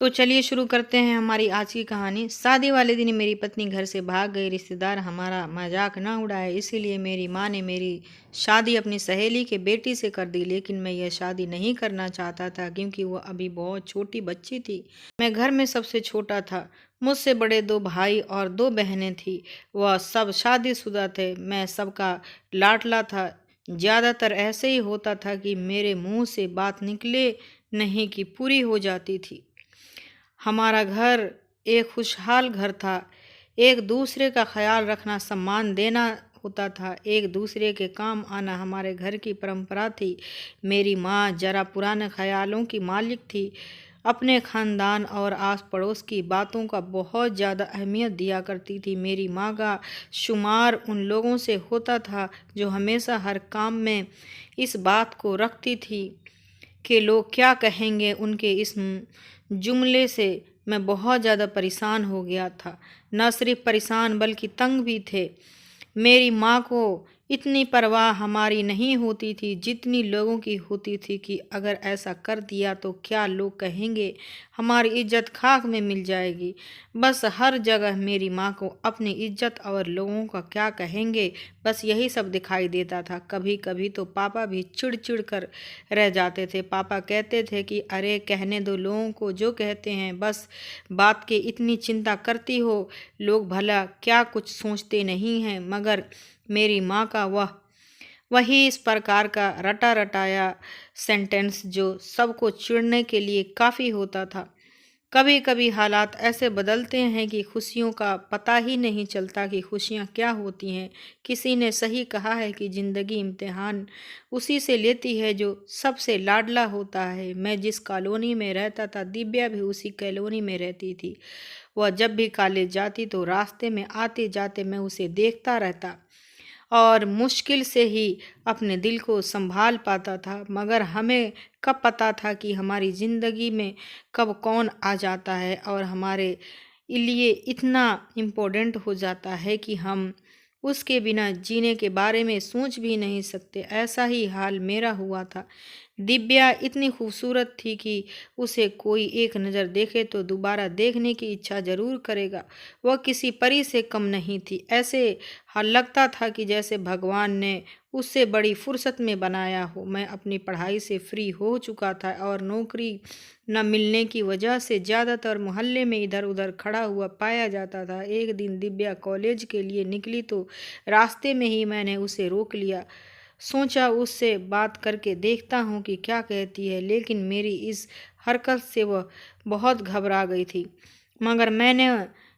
तो चलिए शुरू करते हैं हमारी आज की कहानी। शादी वाले दिन मेरी पत्नी घर से भाग गई। रिश्तेदार हमारा मजाक ना उड़ाए, इसीलिए मेरी माँ ने मेरी शादी अपनी सहेली के बेटी से कर दी। लेकिन मैं यह शादी नहीं करना चाहता था क्योंकि वह अभी बहुत छोटी बच्ची थी। मैं घर में सबसे छोटा था। मुझसे बड़े दो भाई और दो बहनें थी। वह सब शादीशुदा थे। मैं सबका लाडला था। ज़्यादातर ऐसे ही होता था कि मेरे मुंह से बात निकले नहीं कि पूरी हो जाती थी। हमारा घर एक खुशहाल घर था। एक दूसरे का ख्याल रखना, सम्मान देना होता था। एक दूसरे के काम आना हमारे घर की परंपरा थी। मेरी माँ जरा पुराने ख्यालों की मालिक थी। अपने खानदान और आस पड़ोस की बातों का बहुत ज़्यादा अहमियत दिया करती थी। मेरी माँ का शुमार उन लोगों से होता था जो हमेशा हर काम में इस बात को रखती थी कि लोग क्या कहेंगे। उनके इस जुमले से मैं बहुत ज़्यादा परेशान हो गया था। न सिर्फ परेशान बल्कि तंग भी थे। मेरी माँ को इतनी परवाह हमारी नहीं होती थी जितनी लोगों की होती थी कि अगर ऐसा कर दिया तो क्या लोग कहेंगे, हमारी इज्जत खाक में मिल जाएगी। बस हर जगह मेरी माँ को अपनी इज्जत और लोगों का क्या कहेंगे, बस यही सब दिखाई देता था। कभी कभी तो पापा भी चिढ़ कर रह जाते थे। पापा कहते थे कि अरे कहने दो लोगों को जो कहते हैं, बस बात की इतनी चिंता करती हो, लोग भला क्या कुछ सोचते नहीं हैं। मगर मेरी माँ का वही इस प्रकार का रटा रटाया सेंटेंस जो सबको चिढ़ने के लिए काफ़ी होता था। कभी कभी हालात ऐसे बदलते हैं कि खुशियों का पता ही नहीं चलता कि खुशियाँ क्या होती हैं। किसी ने सही कहा है कि ज़िंदगी इम्तिहान उसी से लेती है जो सबसे लाडला होता है। मैं जिस कॉलोनी में रहता था, दिव्या भी उसी कॉलोनी में रहती थी। वह जब भी कॉलेज जाती तो रास्ते में आते जाते मैं उसे देखता रहता और मुश्किल से ही अपने दिल को संभाल पाता था। मगर हमें कब पता था कि हमारी ज़िंदगी में कब कौन आ जाता है और हमारे लिए इतना इम्पोर्टेंट हो जाता है कि हम उसके बिना जीने के बारे में सोच भी नहीं सकते। ऐसा ही हाल मेरा हुआ था। दिव्या इतनी खूबसूरत थी कि उसे कोई एक नज़र देखे तो दोबारा देखने की इच्छा जरूर करेगा। वह किसी परी से कम नहीं थी। ऐसे हाल लगता था कि जैसे भगवान ने उससे बड़ी फुर्सत में बनाया हो। मैं अपनी पढ़ाई से फ्री हो चुका था और नौकरी न मिलने की वजह से ज़्यादातर मोहल्ले में इधर उधर खड़ा हुआ पाया जाता था। एक दिन दिव्या कॉलेज के लिए निकली तो रास्ते में ही मैंने उसे रोक लिया। सोचा उससे बात करके देखता हूँ कि क्या कहती है, लेकिन मेरी इस हरकत से वह बहुत घबरा गई थी। मगर मैंने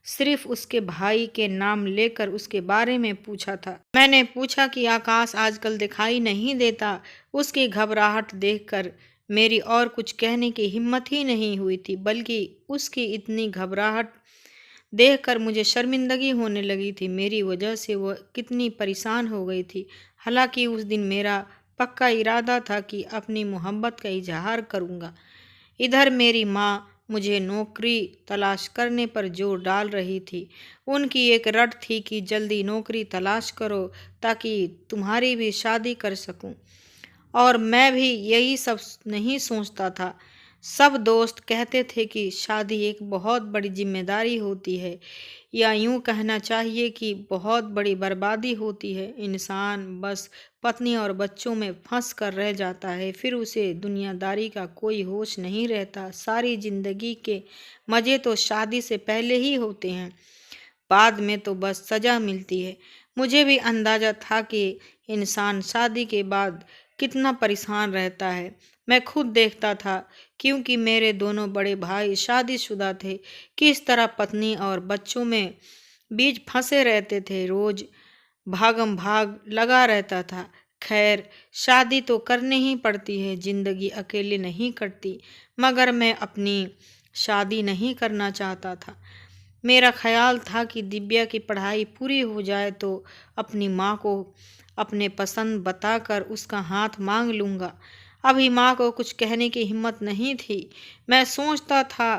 सिर्फ उसके भाई के नाम लेकर उसके बारे में पूछा था। मैंने पूछा कि आकाश आजकल दिखाई नहीं देता। उसकी घबराहट देखकर मेरी और कुछ कहने की हिम्मत ही नहीं हुई थी, बल्कि उसकी इतनी घबराहट देखकर मुझे शर्मिंदगी होने लगी थी। मेरी वजह से वह कितनी परेशान हो गई थी। हालांकि उस दिन मेरा पक्का इरादा था कि अपनी मोहब्बत का इजहार करूंगा। इधर मेरी माँ मुझे नौकरी तलाश करने पर जोर डाल रही थी। उनकी एक रट थी कि जल्दी नौकरी तलाश करो ताकि तुम्हारी भी शादी कर सकूं। और मैं भी यही सब नहीं सोचता था। सब दोस्त कहते थे कि शादी एक बहुत बड़ी जिम्मेदारी होती है, या यूं कहना चाहिए कि बहुत बड़ी बर्बादी होती है। इंसान बस पत्नी और बच्चों में फंस कर रह जाता है, फिर उसे दुनियादारी का कोई होश नहीं रहता। सारी जिंदगी के मज़े तो शादी से पहले ही होते हैं, बाद में तो बस सज़ा मिलती है। मुझे भी अंदाज़ा था कि इंसान शादी के बाद कितना परेशान रहता है। मैं खुद देखता था, क्योंकि मेरे दोनों बड़े भाई शादीशुदा थे, किस तरह पत्नी और बच्चों में बीच फंसे रहते थे। रोज भागम भाग लगा रहता था। खैर, शादी तो करनी ही पड़ती है, जिंदगी अकेले नहीं कटती। मगर मैं अपनी शादी नहीं करना चाहता था। मेरा ख्याल था कि दिव्या की पढ़ाई पूरी हो जाए तो अपनी माँ को अपने पसंद बताकर उसका हाथ मांग लूँगा। अभी माँ को कुछ कहने की हिम्मत नहीं थी। मैं सोचता था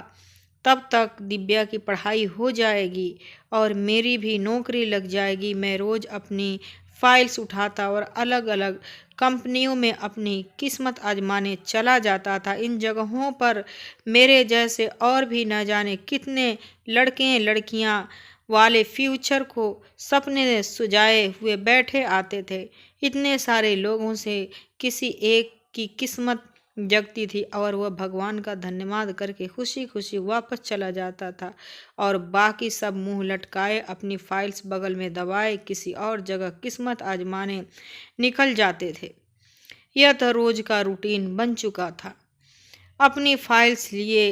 तब तक दिव्या की पढ़ाई हो जाएगी और मेरी भी नौकरी लग जाएगी। मैं रोज़ अपनी फाइल्स उठाता और अलग अलग कंपनियों में अपनी किस्मत आजमाने चला जाता था। इन जगहों पर मेरे जैसे और भी न जाने कितने लड़के लड़कियां वाले फ्यूचर को सपने सुजाए हुए बैठे आते थे। इतने सारे लोगों से किसी एक की किस्मत जगती थी और वह भगवान का धन्यवाद करके खुशी खुशी वापस चला जाता था और बाकी सब मुंह लटकाए अपनी फाइल्स बगल में दबाए किसी और जगह किस्मत आजमाने निकल जाते थे। यह तो रोज का रूटीन बन चुका था। अपनी फाइल्स लिए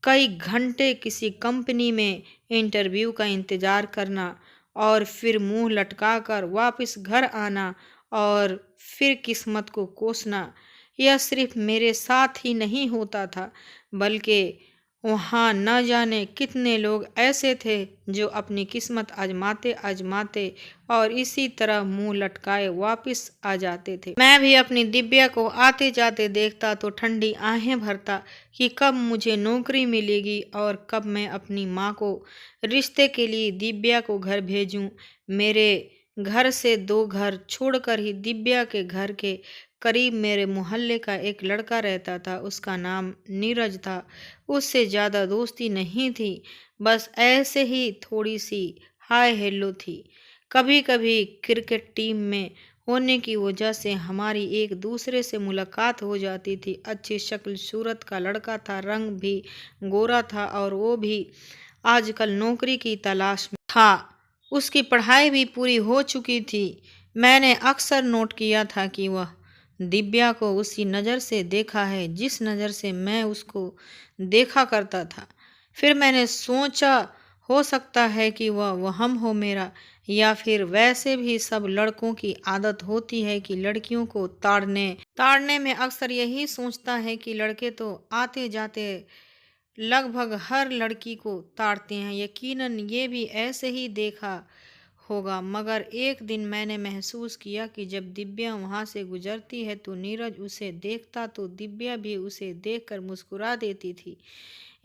कई घंटे किसी कंपनी में इंटरव्यू का इंतज़ार करना और फिर मुंह लटकाकर वापस घर आना और फिर किस्मत को कोसना। यह सिर्फ मेरे साथ ही नहीं होता था, बल्कि वहाँ न जाने कितने लोग ऐसे थे जो अपनी किस्मत आजमाते आजमाते और इसी तरह मुंह लटकाए वापस आ जाते थे। मैं भी अपनी दिव्या को आते जाते देखता तो ठंडी आहें भरता कि कब मुझे नौकरी मिलेगी और कब मैं अपनी माँ को रिश्ते के लिए दिव्या को घर भेजूं। मेरे घर से 2 घर छोड़कर ही दिव्या के घर के करीब मेरे मोहल्ले का एक लड़का रहता था। उसका नाम नीरज था। उससे ज़्यादा दोस्ती नहीं थी, बस ऐसे ही थोड़ी सी हाय हेलो थी। कभी कभी क्रिकेट टीम में होने की वजह से हमारी एक दूसरे से मुलाकात हो जाती थी। अच्छी शक्ल सूरत का लड़का था, रंग भी गोरा था और वो भी आजकल नौकरी की तलाश में था। उसकी पढ़ाई भी पूरी हो चुकी थी। मैंने अक्सर नोट किया था कि वह दिव्या को उसी नज़र से देखा है जिस नज़र से मैं उसको देखा करता था। फिर मैंने सोचा हो सकता है कि वह वहम हो मेरा, या फिर वैसे भी सब लड़कों की आदत होती है कि लड़कियों को ताड़ने में अक्सर यही सोचता है कि लड़के तो आते जाते लगभग हर लड़की को ताड़ते हैं। यकीनन ये भी ऐसे ही देखा होगा, मगर एक दिन मैंने महसूस किया कि जब दिव्या वहाँ से गुजरती है तो नीरज उसे देखता तो दिव्या भी उसे देखकर मुस्कुरा देती थी।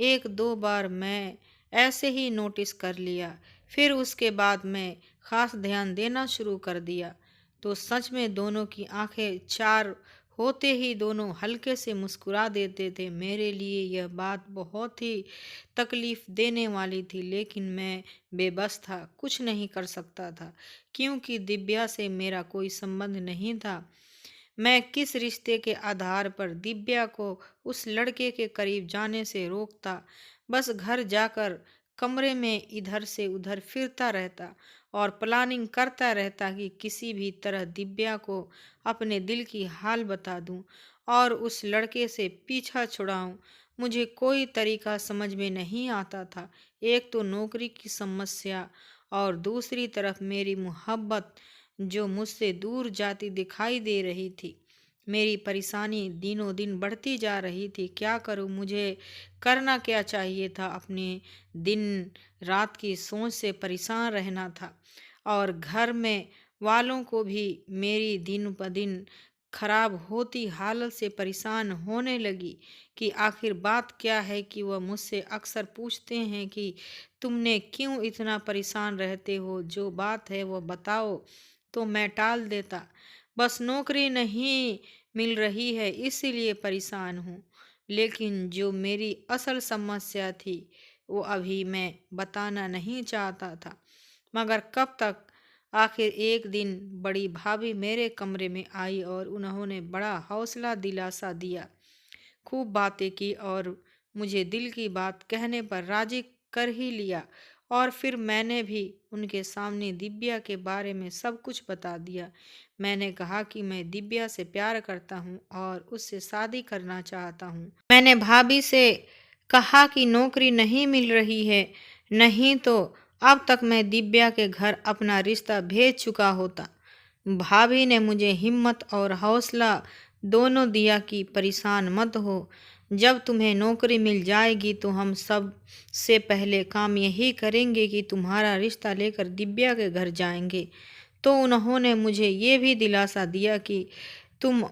1-2 बार मैं ऐसे ही नोटिस कर लिया, फिर उसके बाद मैं खास ध्यान देना शुरू कर दिया तो सच में दोनों की आंखें चार होते ही दोनों हल्के से मुस्कुरा देते थे। मेरे लिए यह बात बहुत ही तकलीफ देने वाली थी, लेकिन मैं बेबस था, कुछ नहीं कर सकता था क्योंकि दिव्या से मेरा कोई संबंध नहीं था। मैं किस रिश्ते के आधार पर दिव्या को उस लड़के के करीब जाने से रोकता? बस घर जाकर कमरे में इधर से उधर फिरता रहता और प्लानिंग करता रहता कि किसी भी तरह दिव्या को अपने दिल की हाल बता दूं और उस लड़के से पीछा छुड़ाऊं। मुझे कोई तरीका समझ में नहीं आता था। एक तो नौकरी की समस्या और दूसरी तरफ मेरी मोहब्बत जो मुझसे दूर जाती दिखाई दे रही थी। मेरी परेशानी दिनों दिन बढ़ती जा रही थी। क्या करूं? मुझे करना क्या चाहिए था? अपने दिन रात की सोच से परेशान रहना था और घर में वालों को भी मेरी दिन ब दिन खराब होती हालत से परेशान होने लगी कि आखिर बात क्या है कि वह मुझसे अक्सर पूछते हैं कि तुमने क्यों इतना परेशान रहते हो, जो बात है वो बताओ। तो मैं टाल देता, बस नौकरी नहीं मिल रही है इसीलिए परेशान हूँ। लेकिन जो मेरी असल समस्या थी वो अभी मैं बताना नहीं चाहता था। मगर कब तक? आखिर एक दिन बड़ी भाभी मेरे कमरे में आई और उन्होंने बड़ा हौसला दिलासा दिया, खूब बातें की और मुझे दिल की बात कहने पर राजी कर ही लिया। और फिर मैंने भी उनके सामने दिव्या के बारे में सब कुछ बता दिया। मैंने कहा कि मैं दिव्या से प्यार करता हूँ और उससे शादी करना चाहता हूँ। मैंने भाभी से कहा कि नौकरी नहीं मिल रही है, नहीं तो अब तक मैं दिव्या के घर अपना रिश्ता भेज चुका होता। भाभी ने मुझे हिम्मत और हौसला दोनों दिया कि परेशान मत हो, जब तुम्हें नौकरी मिल जाएगी तो हम सब से पहले काम यही करेंगे कि तुम्हारा रिश्ता लेकर दिव्या के घर जाएंगे। तो उन्होंने मुझे ये भी दिलासा दिया कि तुम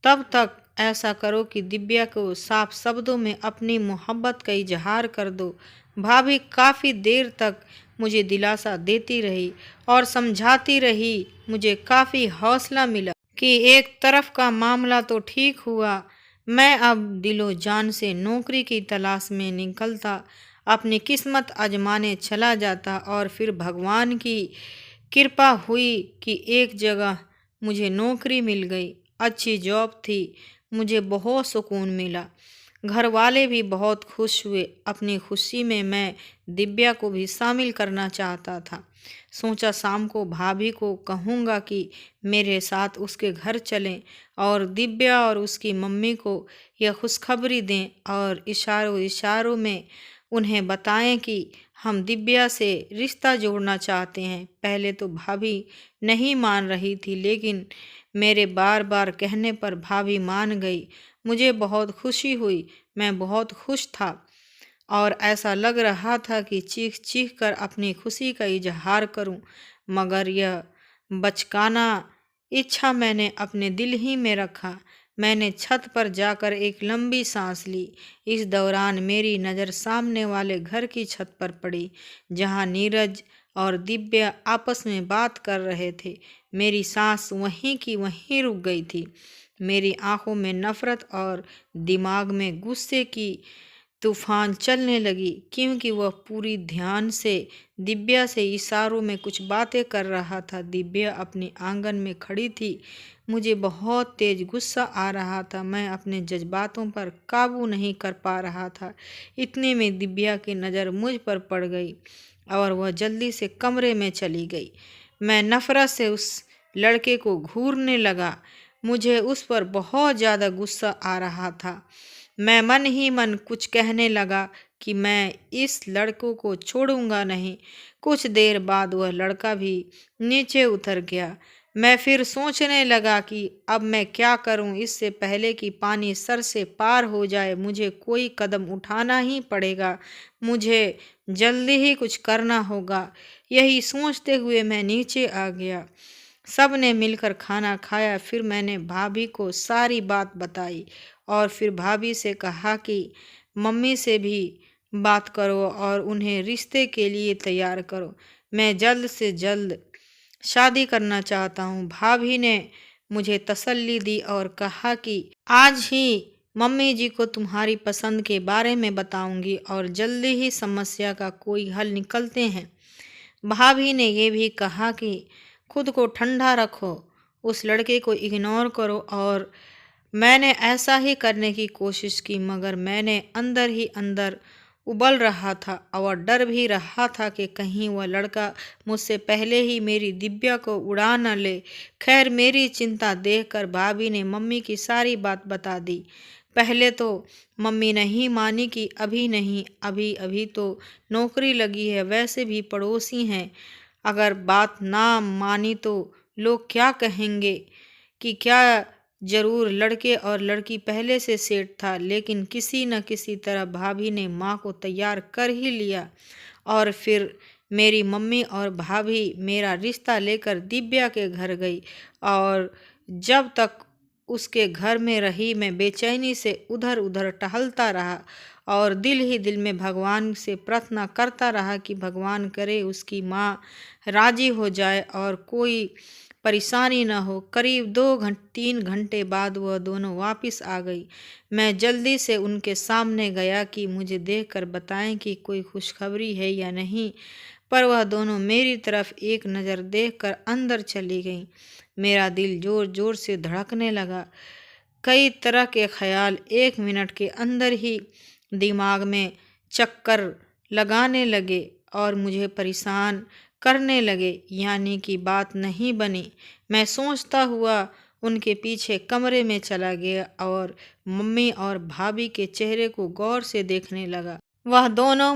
तब तक ऐसा करो कि दिव्या को साफ शब्दों में अपनी मोहब्बत का इजहार कर दो। भाभी काफ़ी देर तक मुझे दिलासा देती रही और समझाती रही। मुझे काफ़ी हौसला मिला कि एक तरफ का मामला तो ठीक हुआ। मैं अब दिलो जान से नौकरी की तलाश में निकलता, अपनी किस्मत आजमाने चला जाता और फिर भगवान की कृपा हुई कि एक जगह मुझे नौकरी मिल गई। अच्छी जॉब थी, मुझे बहुत सुकून मिला। घर वाले भी बहुत खुश हुए। अपनी खुशी में मैं दिव्या को भी शामिल करना चाहता था। सोचा शाम को भाभी को कहूँगा कि मेरे साथ उसके घर चलें और दिव्या और उसकी मम्मी को यह खुशखबरी दें और इशारों इशारों में उन्हें बताएं कि हम दिव्या से रिश्ता जोड़ना चाहते हैं। पहले तो भाभी नहीं मान रही थी, लेकिन मेरे बार बार कहने पर भाभी मान गई। मुझे बहुत खुशी हुई। मैं बहुत खुश था और ऐसा लग रहा था कि चीख चीख कर अपनी खुशी का इजहार करूं, मगर यह बचकाना इच्छा मैंने अपने दिल ही में रखा। मैंने छत पर जाकर एक लंबी सांस ली। इस दौरान मेरी नज़र सामने वाले घर की छत पर पड़ी, जहां नीरज और दिव्या आपस में बात कर रहे थे। मेरी सांस वहीं की वहीं रुक गई थी। मेरी आंखों में नफरत और दिमाग में गुस्से की तूफान चलने लगी, क्योंकि वह पूरी ध्यान से दिव्या से इशारों में कुछ बातें कर रहा था। दिव्या अपने आंगन में खड़ी थी। मुझे बहुत तेज गुस्सा आ रहा था। मैं अपने जज्बातों पर काबू नहीं कर पा रहा था। इतने में दिव्या की नज़र मुझ पर पड़ गई और वह जल्दी से कमरे में चली गई। मैं नफरत से उस लड़के को घूरने लगा। मुझे उस पर बहुत ज़्यादा गुस्सा आ रहा था। मैं मन ही मन कुछ कहने लगा कि मैं इस लड़कों को छोड़ूंगा नहीं। कुछ देर बाद वह लड़का भी नीचे उतर गया। मैं फिर सोचने लगा कि अब मैं क्या करूं। इससे पहले कि पानी सर से पार हो जाए, मुझे कोई कदम उठाना ही पड़ेगा। मुझे जल्दी ही कुछ करना होगा। यही सोचते हुए मैं नीचे आ गया। सब ने मिलकर खाना खाया। फिर मैंने भाभी को सारी बात बताई और फिर भाभी से कहा कि मम्मी से भी बात करो और उन्हें रिश्ते के लिए तैयार करो। मैं जल्द से जल्द शादी करना चाहता हूँ। भाभी ने मुझे तसल्ली दी और कहा कि आज ही मम्मी जी को तुम्हारी पसंद के बारे में बताऊंगी और जल्दी ही समस्या का कोई हल निकलते हैं। भाभी ने ये भी कहा कि खुद को ठंडा रखो, उस लड़के को इग्नोर करो। और मैंने ऐसा ही करने की कोशिश की, मगर मैंने अंदर ही अंदर उबल रहा था और डर भी रहा था कि कहीं वह लड़का मुझसे पहले ही मेरी दिव्या को उड़ा न ले। खैर, मेरी चिंता देखकर भाभी ने मम्मी की सारी बात बता दी। पहले तो मम्मी नहीं मानी कि अभी नहीं, अभी अभी तो नौकरी लगी है, वैसे भी पड़ोसी हैं। अगर बात ना मानी तो लोग क्या कहेंगे कि क्या जरूर लड़के और लड़की पहले से सेट था। लेकिन किसी न किसी तरह भाभी ने माँ को तैयार कर ही लिया और फिर मेरी मम्मी और भाभी मेरा रिश्ता लेकर दिव्या के घर गई। और जब तक उसके घर में रही, मैं बेचैनी से उधर उधर टहलता रहा और दिल ही दिल में भगवान से प्रार्थना करता रहा कि भगवान करे उसकी माँ राजी हो जाए और कोई परेशानी न हो। करीब 2-3 घंटे बाद वह दोनों वापस आ गई। मैं जल्दी से उनके सामने गया कि मुझे देखकर बताएं कि कोई खुशखबरी है या नहीं, पर वह दोनों मेरी तरफ एक नज़र देखकर अंदर चली गईं। मेरा दिल जोर जोर से धड़कने लगा। कई तरह के ख्याल एक मिनट के अंदर ही दिमाग में चक्कर लगाने लगे और मुझे परेशान करने लगे, यानी कि बात नहीं बनी। मैं सोचता हुआ उनके पीछे कमरे में चला गया और मम्मी और भाभी के चेहरे को गौर से देखने लगा। वह दोनों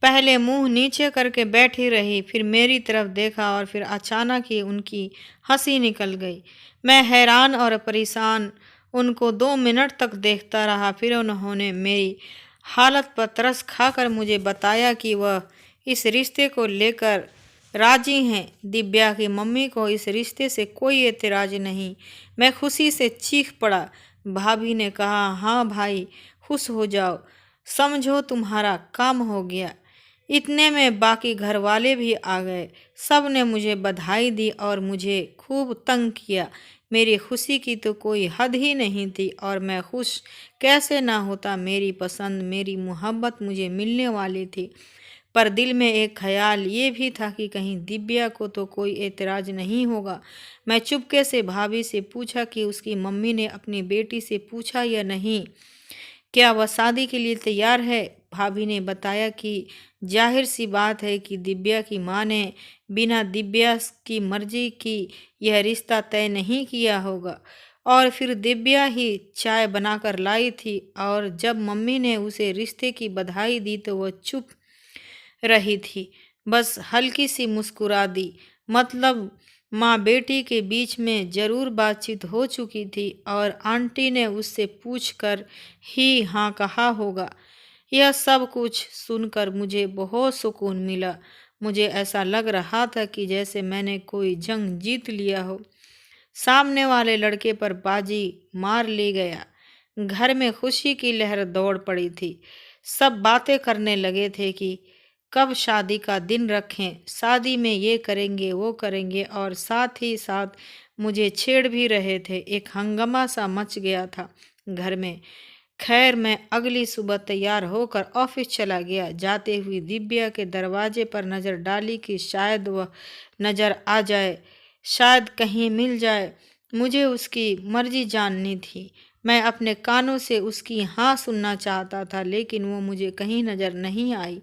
पहले मुंह नीचे करके बैठी रही, फिर मेरी तरफ देखा और फिर अचानक ही उनकी हंसी निकल गई। मैं हैरान और परेशान उनको 2 मिनट तक देखता रहा। फिर उन्होंने मेरी हालत पर तरस खाकर मुझे बताया कि वह इस रिश्ते को लेकर राजी हैं। दिव्या की मम्मी को इस रिश्ते से कोई एतराज़ नहीं। मैं खुशी से चीख पड़ा। भाभी ने कहा, हाँ भाई, खुश हो जाओ, समझो तुम्हारा काम हो गया। इतने में बाकी घर वाले भी आ गए। सब ने मुझे बधाई दी और मुझे खूब तंग किया। मेरी खुशी की तो कोई हद ही नहीं थी और मैं खुश कैसे ना होता। मेरी पसंद, मेरी मोहब्बत मुझे मिलने वाली थी। पर दिल में एक ख्याल ये भी था कि कहीं दिव्या को तो कोई एतराज़ नहीं होगा। मैं चुपके से भाभी से पूछा कि उसकी मम्मी ने अपनी बेटी से पूछा या नहीं, क्या वह शादी के लिए तैयार है। भाभी ने बताया कि जाहिर सी बात है कि दिव्या की माँ ने बिना दिव्या की मर्जी की यह रिश्ता तय नहीं किया होगा। और फिर दिव्या ही चाय बनाकर लाई थी और जब मम्मी ने उसे रिश्ते की बधाई दी तो वह चुप रही थी, बस हल्की सी मुस्कुरा दी। मतलब माँ बेटी के बीच में जरूर बातचीत हो चुकी थी और आंटी ने उससे पूछकर ही हाँ कहा होगा। यह सब कुछ सुनकर मुझे बहुत सुकून मिला। मुझे ऐसा लग रहा था कि जैसे मैंने कोई जंग जीत लिया हो, सामने वाले लड़के पर बाजी मार ली गया। घर में खुशी की लहर दौड़ पड़ी थी। सब बातें करने लगे थे कि कब शादी का दिन रखें, शादी में ये करेंगे वो करेंगे, और साथ ही साथ मुझे छेड़ भी रहे थे। एक हंगामा सा मच गया था घर में। खैर, मैं अगली सुबह तैयार होकर ऑफिस चला गया। जाते हुए दिव्या के दरवाजे पर नज़र डाली कि शायद वह नज़र आ जाए, शायद कहीं मिल जाए। मुझे उसकी मर्जी जाननी थी। मैं अपने कानों से उसकी हाँ सुनना चाहता था, लेकिन वो मुझे कहीं नज़र नहीं आई।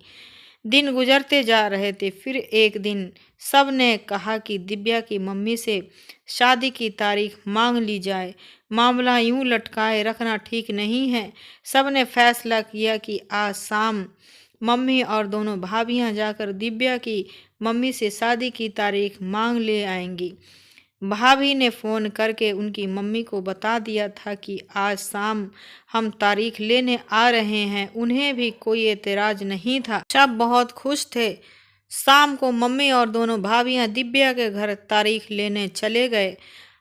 दिन गुजरते जा रहे थे। फिर एक दिन सब ने कहा कि दिव्या की मम्मी से शादी की तारीख मांग ली जाए। मामला यूं लटकाए रखना ठीक नहीं है। सब ने फैसला किया कि आज शाम मम्मी और दोनों भाभियां जाकर दिव्या की मम्मी से शादी की तारीख मांग ले आएंगी। भाभी ने फ़ोन करके उनकी मम्मी को बता दिया था कि आज शाम हम तारीख लेने आ रहे हैं। उन्हें भी कोई एतराज़ नहीं था, सब बहुत खुश थे। शाम को मम्मी और दोनों भाभियां दिव्या के घर तारीख लेने चले गए।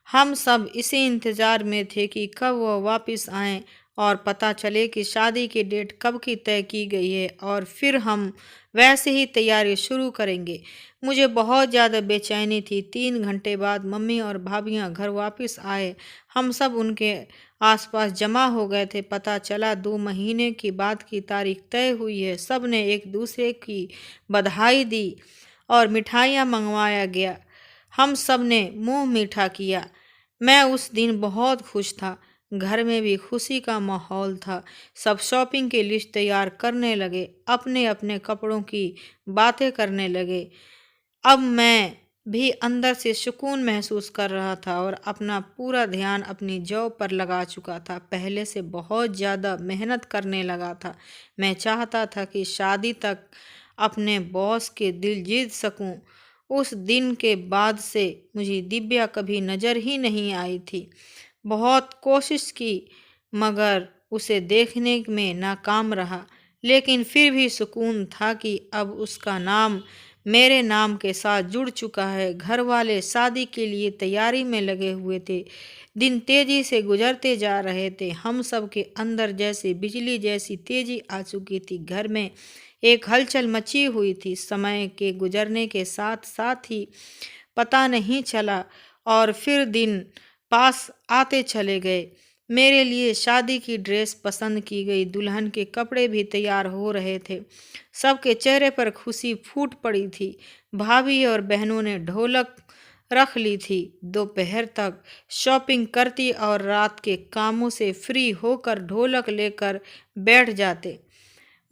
हम सब इसी इंतज़ार में थे कि कब वह वापस आएं और पता चले कि शादी की डेट कब की तय की गई है, और फिर हम वैसे ही तैयारी शुरू करेंगे। मुझे बहुत ज़्यादा बेचैनी थी। 3 घंटे बाद मम्मी और भाभियां घर वापस आए। हम सब उनके आसपास जमा हो गए थे। पता चला 2 महीने की बाद की तारीख तय हुई है। सब ने एक दूसरे की बधाई दी और मिठाइयाँ मंगवाया गया। हम सब ने मुंह मीठा किया। मैं उस दिन बहुत खुश था। घर में भी खुशी का माहौल था। सब शॉपिंग की लिस्ट तैयार करने लगे, अपने अपने कपड़ों की बातें करने लगे। अब मैं भी अंदर से सुकून महसूस कर रहा था और अपना पूरा ध्यान अपनी जॉब पर लगा चुका था। पहले से बहुत ज़्यादा मेहनत करने लगा था। मैं चाहता था कि शादी तक अपने बॉस के दिल जीत सकूं। उस दिन के बाद से मुझे दिव्या कभी नज़र ही नहीं आई थी। बहुत कोशिश की मगर उसे देखने में नाकाम रहा। लेकिन फिर भी सुकून था कि अब उसका नाम मेरे नाम के साथ जुड़ चुका है। घर वाले शादी के लिए तैयारी में लगे हुए थे। दिन तेजी से गुजरते जा रहे थे। हम सब के अंदर जैसे बिजली जैसी तेजी आ चुकी थी। घर में एक हलचल मची हुई थी। समय के गुजरने के साथ साथ ही पता नहीं चला और फिर दिन पास आते चले गए। मेरे लिए शादी की ड्रेस पसंद की गई, दुल्हन के कपड़े भी तैयार हो रहे थे। सबके चेहरे पर खुशी फूट पड़ी थी। भाभी और बहनों ने ढोलक रख ली थी। दोपहर तक शॉपिंग करती और रात के कामों से फ्री होकर ढोलक लेकर बैठ जाते।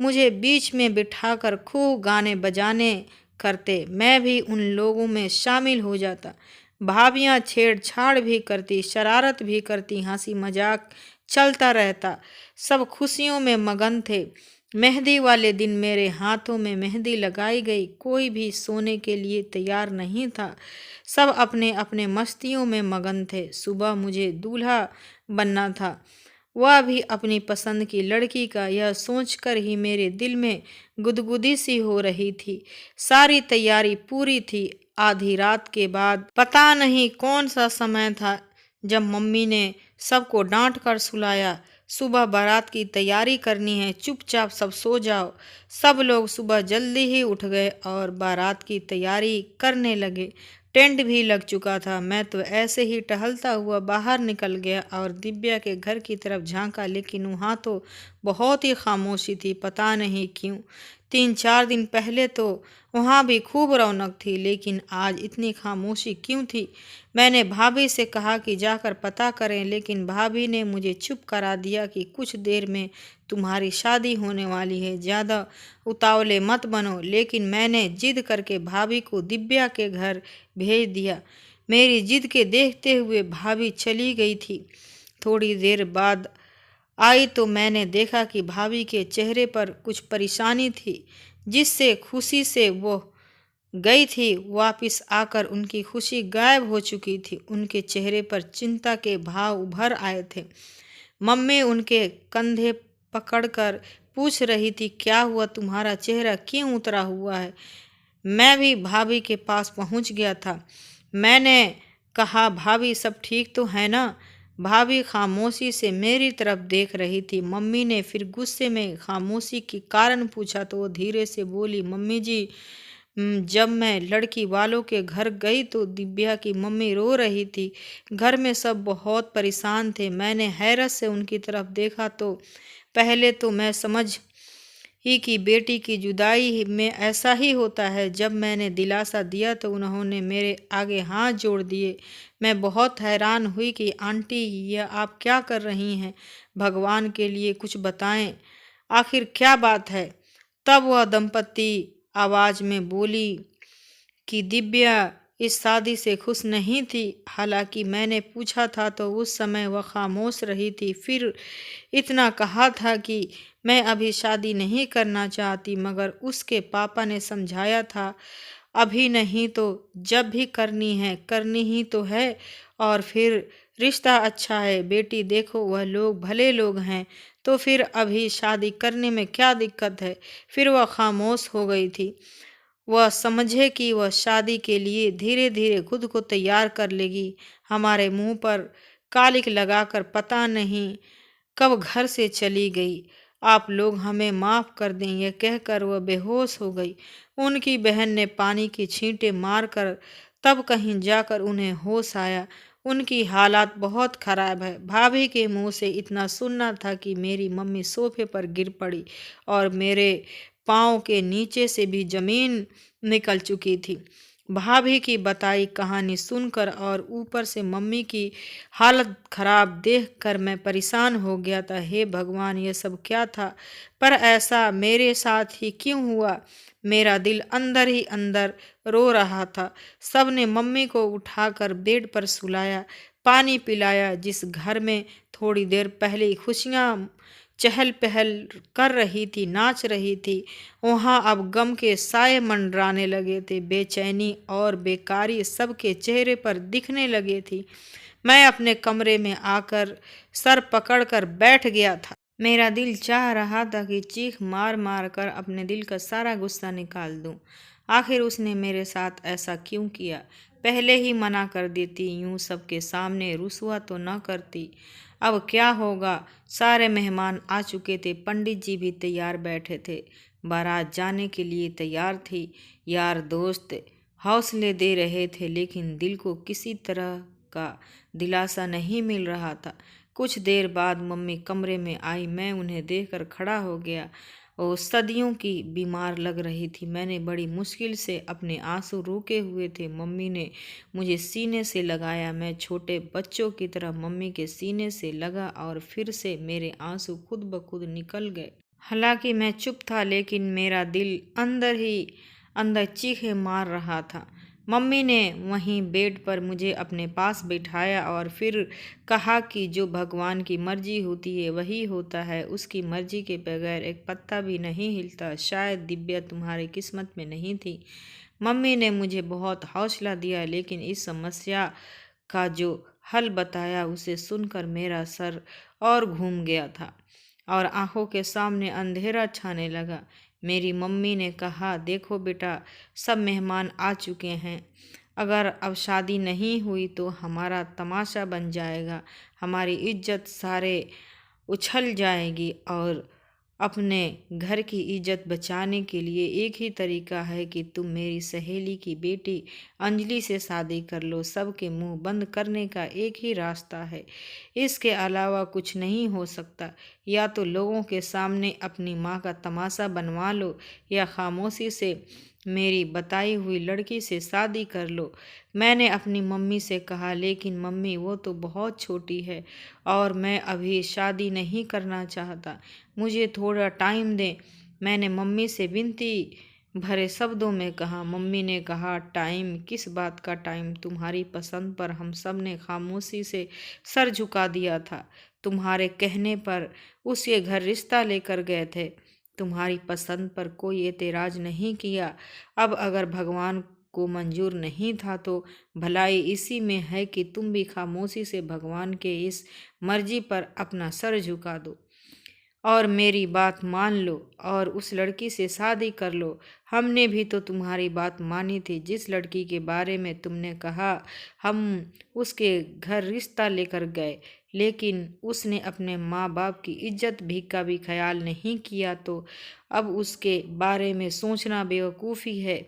मुझे बीच में बिठाकर खूब गाने बजाने करते। मैं भी उन लोगों में शामिल हो जाता। भाभियाँ छेड़छाड़ भी करती, शरारत भी करती, हंसी मजाक चलता रहता। सब खुशियों में मगन थे। मेहंदी वाले दिन मेरे हाथों में मेहंदी लगाई गई। कोई भी सोने के लिए तैयार नहीं था। सब अपने अपने मस्तियों में मगन थे। सुबह मुझे दूल्हा बनना था, वह भी अपनी पसंद की लड़की का। यह सोचकर ही मेरे दिल में गुदगुदी सी हो रही थी। सारी तैयारी पूरी थी। आधी रात के बाद पता नहीं कौन सा समय था जब मम्मी ने सबको डांट कर सुलाया। सुबह बारात की तैयारी करनी है, चुपचाप सब सो जाओ। सब लोग सुबह जल्दी ही उठ गए और बारात की तैयारी करने लगे। टेंट भी लग चुका था। मैं तो ऐसे ही टहलता हुआ बाहर निकल गया और दिव्या के घर की तरफ झांका, लेकिन वहाँ तो बहुत ही खामोशी थी। पता नहीं क्यों 3-4 दिन पहले तो वहाँ भी खूब रौनक थी, लेकिन आज इतनी खामोशी क्यों थी। मैंने भाभी से कहा कि जाकर पता करें, लेकिन भाभी ने मुझे चुप करा दिया कि कुछ देर में तुम्हारी शादी होने वाली है, ज़्यादा उतावले मत बनो। लेकिन मैंने जिद करके भाभी को दिव्या के घर भेज दिया। मेरी जिद के देखते हुए भाभी चली गई थी। थोड़ी देर बाद आई तो मैंने देखा कि भाभी के चेहरे पर कुछ परेशानी थी, जिससे खुशी से वो गई थी। वापस आकर उनकी खुशी गायब हो चुकी थी। उनके चेहरे पर चिंता के भाव उभर आए थे। मम्मी उनके कंधे पकड़कर पूछ रही थी, क्या हुआ, तुम्हारा चेहरा क्यों उतरा हुआ है। मैं भी भाभी के पास पहुंच गया था। मैंने कहा, भाभी सब ठीक तो है ना। भाभी खामोशी से मेरी तरफ देख रही थी। मम्मी ने फिर गुस्से में खामोशी के कारण पूछा तो वो धीरे से बोली, मम्मी जी, जब मैं लड़की वालों के घर गई तो दिव्या की मम्मी रो रही थी। घर में सब बहुत परेशान थे। मैंने हैरत से उनकी तरफ देखा तो पहले तो मैं समझ ही कि बेटी की जुदाई में ऐसा ही होता है। जब मैंने दिलासा दिया तो उन्होंने मेरे आगे हाथ जोड़ दिए। मैं बहुत हैरान हुई कि आंटी, यह आप क्या कर रही हैं? भगवान के लिए कुछ बताएं, आखिर क्या बात है। तब वह दंपत्ति आवाज में बोली कि दिव्या इस शादी से खुश नहीं थी। हालांकि मैंने पूछा था तो उस समय वह खामोश रही थी। फिर इतना कहा था कि मैं अभी शादी नहीं करना चाहती, मगर उसके पापा ने समझाया था, अभी नहीं तो जब भी करनी है करनी ही तो है। और फिर रिश्ता अच्छा है बेटी, देखो वह लोग भले लोग हैं, तो फिर अभी शादी करने में क्या दिक्कत है। फिर वह खामोश हो गई थी। वह समझे कि वह शादी के लिए धीरे धीरे खुद को तैयार कर लेगी। हमारे मुंह पर कालिक लगाकर पता नहीं कब घर से चली गई। आप लोग हमें माफ़ कर दें, यह कहकर वह बेहोश हो गई। उनकी बहन ने पानी की छींटे मारकर तब कहीं जाकर उन्हें होश आया। उनकी हालत बहुत खराब है। भाभी के मुंह से इतना सुनना था कि मेरी मम्मी सोफे पर गिर पड़ी और मेरे पाँव के नीचे से भी जमीन निकल चुकी थी। भाभी की बताई कहानी सुनकर और ऊपर से मम्मी की हालत खराब देखकर मैं परेशान हो गया था। हे भगवान, यह सब क्या था? पर ऐसा मेरे साथ ही क्यों हुआ? मेरा दिल अंदर ही अंदर रो रहा था। सबने मम्मी को उठाकर बेड पर सुलाया, पानी पिलाया। जिस घर में थोड़ी देर पहले खुशियाँ चहल पहल कर रही थी, नाच रही थी, वहाँ अब गम के साए मंडराने लगे थे। बेचैनी और बेकारी सबके चेहरे पर दिखने लगे थी। मैं अपने कमरे में आकर सर पकड़कर बैठ गया था। मेरा दिल चाह रहा था कि चीख मार मार कर अपने दिल का सारा गुस्सा निकाल दूं। आखिर उसने मेरे साथ ऐसा क्यों किया? पहले ही मना कर देती, यूं सबके सामने रुसवा तो न करती। अब क्या होगा? सारे मेहमान आ चुके थे। पंडित जी भी तैयार बैठे थे। बारात जाने के लिए तैयार थी। यार दोस्त हौसले दे रहे थे, लेकिन दिल को किसी तरह का दिलासा नहीं मिल रहा था। कुछ देर बाद मम्मी कमरे में आई। मैं उन्हें देखकर खड़ा हो गया। वो सदियों की बीमार लग रही थी। मैंने बड़ी मुश्किल से अपने आंसू रोके हुए थे। मम्मी ने मुझे सीने से लगाया। मैं छोटे बच्चों की तरह मम्मी के सीने से लगा और फिर से मेरे आंसू खुद ब खुद निकल गए। हालांकि मैं चुप था, लेकिन मेरा दिल अंदर ही अंदर चीखें मार रहा था। मम्मी ने वहीं बेड पर मुझे अपने पास बिठाया और फिर कहा कि जो भगवान की मर्जी होती है वही होता है। उसकी मर्जी के बगैर एक पत्ता भी नहीं हिलता। शायद दिव्या तुम्हारी किस्मत में नहीं थी। मम्मी ने मुझे बहुत हौसला दिया, लेकिन इस समस्या का जो हल बताया उसे सुनकर मेरा सर और घूम गया था और आंखों के सामने अंधेरा छाने लगा। मेरी मम्मी ने कहा, देखो बेटा, सब मेहमान आ चुके हैं, अगर अब शादी नहीं हुई तो हमारा तमाशा बन जाएगा, हमारी इज्जत सारे उछल जाएगी। और अपने घर की इज्जत बचाने के लिए एक ही तरीका है कि तुम मेरी सहेली की बेटी अंजलि से शादी कर लो। सबके मुंह बंद करने का एक ही रास्ता है, इसके अलावा कुछ नहीं हो सकता। या तो लोगों के सामने अपनी माँ का तमाशा बनवा लो, या खामोशी से मेरी बताई हुई लड़की से शादी कर लो। मैंने अपनी मम्मी से कहा, लेकिन मम्मी वो तो बहुत छोटी है और मैं अभी शादी नहीं करना चाहता, मुझे थोड़ा टाइम दें। मैंने मम्मी से विनती भरे शब्दों में कहा। मम्मी ने कहा, टाइम? किस बात का टाइम? तुम्हारी पसंद पर हम सब ने खामोशी से सर झुका दिया था। तुम्हारे कहने पर उसके घर रिश्ता लेकर गए थे, तुम्हारी पसंद पर कोई एतराज नहीं किया। अब अगर भगवान को मंजूर नहीं था तो भलाई इसी में है कि तुम भी खामोशी से भगवान के इस मर्जी पर अपना सर झुका दो और मेरी बात मान लो और उस लड़की से शादी कर लो। हमने भी तो तुम्हारी बात मानी थी। जिस लड़की के बारे में तुमने कहा, हम उसके घर रिश्ता लेकर गए, लेकिन उसने अपने माँ बाप की इज्जत भी का भी ख्याल नहीं किया, तो अब उसके बारे में सोचना बेवकूफ़ी है।